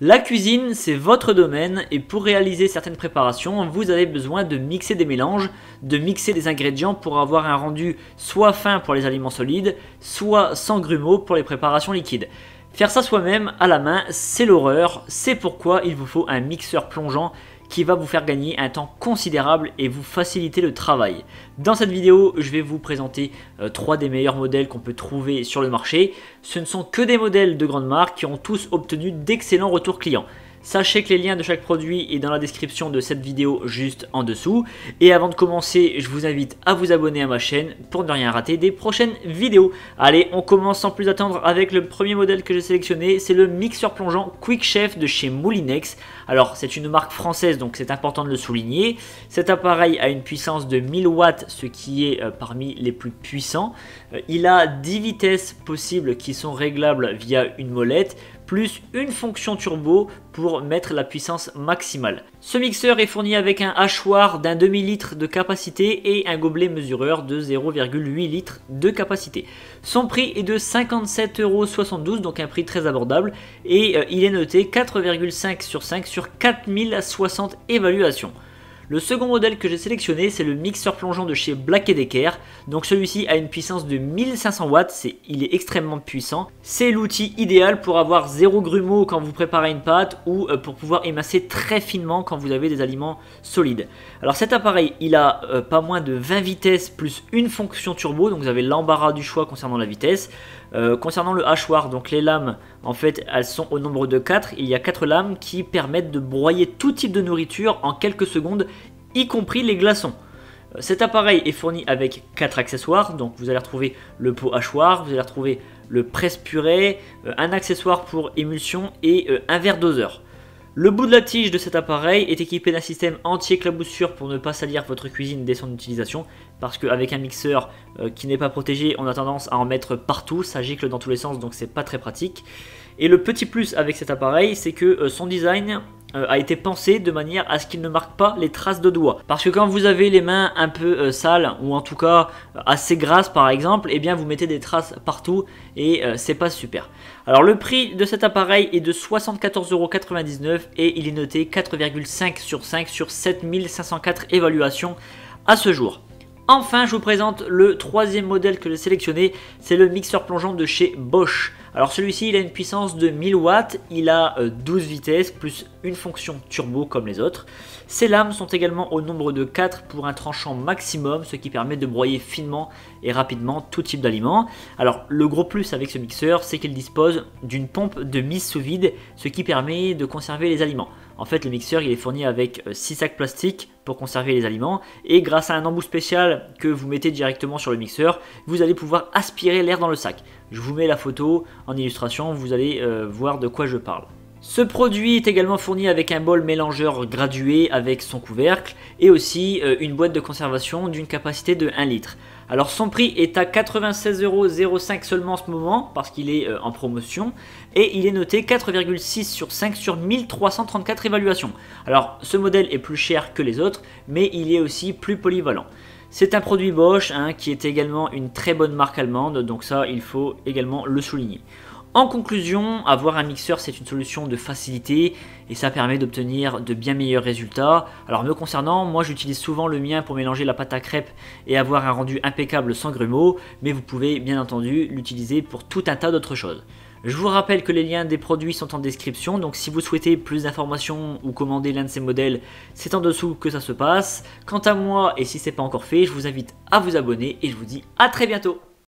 La cuisine, c'est votre domaine et pour réaliser certaines préparations, vous avez besoin de mixer des mélanges, de mixer des ingrédients pour avoir un rendu soit fin pour les aliments solides, soit sans grumeaux pour les préparations liquides. Faire ça soi-même à la main, c'est l'horreur, c'est pourquoi il vous faut un mixeur plongeant qui va vous faire gagner un temps considérable et vous faciliter le travail. Dans cette vidéo, je vais vous présenter 3 des meilleurs modèles qu'on peut trouver sur le marché. Ce ne sont que des modèles de grandes marques qui ont tous obtenu d'excellents retours clients. Sachez que les liens de chaque produit est dans la description de cette vidéo juste en dessous. Et avant de commencer, je vous invite à vous abonner à ma chaîne pour ne rien rater des prochaines vidéos. Allez, on commence sans plus attendre avec le premier modèle que j'ai sélectionné. C'est le mixeur plongeant Quick Chef de chez Moulinex. Alors, c'est une marque française, donc c'est important de le souligner. Cet appareil a une puissance de 1000 watts, ce qui est parmi les plus puissants. Il a 10 vitesses possibles qui sont réglables via une molette, plus une fonction turbo pour mettre la puissance maximale. Ce mixeur est fourni avec un hachoir d'un demi-litre de capacité et un gobelet mesureur de 0,8 litres de capacité. Son prix est de 57,72 €, donc un prix très abordable, et il est noté 4,5 sur 5 sur 4060 évaluations. Le second modèle que j'ai sélectionné, c'est le mixeur plongeant de chez Black & Decker. Donc celui-ci a une puissance de 1500 watts, il est extrêmement puissant. C'est l'outil idéal pour avoir zéro grumeaux quand vous préparez une pâte ou pour pouvoir émasser très finement quand vous avez des aliments solides. Alors cet appareil, il a pas moins de 20 vitesses plus une fonction turbo, donc vous avez l'embarras du choix concernant la vitesse. Concernant le hachoir, donc les lames, en fait, elles sont au nombre de 4. Il y a 4 lames qui permettent de broyer tout type de nourriture en quelques secondes, y compris les glaçons. Cet appareil est fourni avec 4 accessoires, donc vous allez retrouver le pot hachoir, vous allez retrouver le presse-purée, un accessoire pour émulsion et un verre doseur. Le bout de la tige de cet appareil est équipé d'un système anti-éclaboussure pour ne pas salir votre cuisine dès son utilisation, parce qu'avec un mixeur qui n'est pas protégé, on a tendance à en mettre partout, ça gicle dans tous les sens, donc c'est pas très pratique. Et le petit plus avec cet appareil, c'est que son design a été pensé de manière à ce qu'il ne marque pas les traces de doigts. Parce que quand vous avez les mains un peu sales, ou en tout cas assez grasses par exemple, eh bien vous mettez des traces partout et c'est pas super. Alors le prix de cet appareil est de 74,99 € et il est noté 4,5 sur 5 sur 7504 évaluations à ce jour. Enfin, je vous présente le troisième modèle que j'ai sélectionné, c'est le mixeur plongeant de chez Bosch. Alors celui-ci, il a une puissance de 1000 watts, il a 12 vitesses plus une fonction turbo comme les autres. Ses lames sont également au nombre de 4 pour un tranchant maximum, ce qui permet de broyer finement et rapidement tout type d'aliments. Alors le gros plus avec ce mixeur, c'est qu'il dispose d'une pompe de mise sous vide, ce qui permet de conserver les aliments. En fait, le mixeur il est fourni avec 6 sacs plastiques pour conserver les aliments et grâce à un embout spécial que vous mettez directement sur le mixeur, vous allez pouvoir aspirer l'air dans le sac. Je vous mets la photo en illustration, vous allez voir de quoi je parle. Ce produit est également fourni avec un bol mélangeur gradué avec son couvercle et aussi une boîte de conservation d'une capacité de 1 litre. Alors son prix est à 96,05 € seulement en ce moment parce qu'il est en promotion et il est noté 4,6 sur 5 sur 1334 évaluations. Alors ce modèle est plus cher que les autres mais il est aussi plus polyvalent. C'est un produit Bosch qui est également une très bonne marque allemande, donc ça il faut également le souligner. En conclusion, avoir un mixeur c'est une solution de facilité et ça permet d'obtenir de bien meilleurs résultats. Alors me concernant, moi j'utilise souvent le mien pour mélanger la pâte à crêpes et avoir un rendu impeccable sans grumeaux, mais vous pouvez bien entendu l'utiliser pour tout un tas d'autres choses. Je vous rappelle que les liens des produits sont en description, donc si vous souhaitez plus d'informations ou commander l'un de ces modèles, c'est en dessous que ça se passe. Quant à moi, et si ce n'est pas encore fait, je vous invite à vous abonner et je vous dis à très bientôt.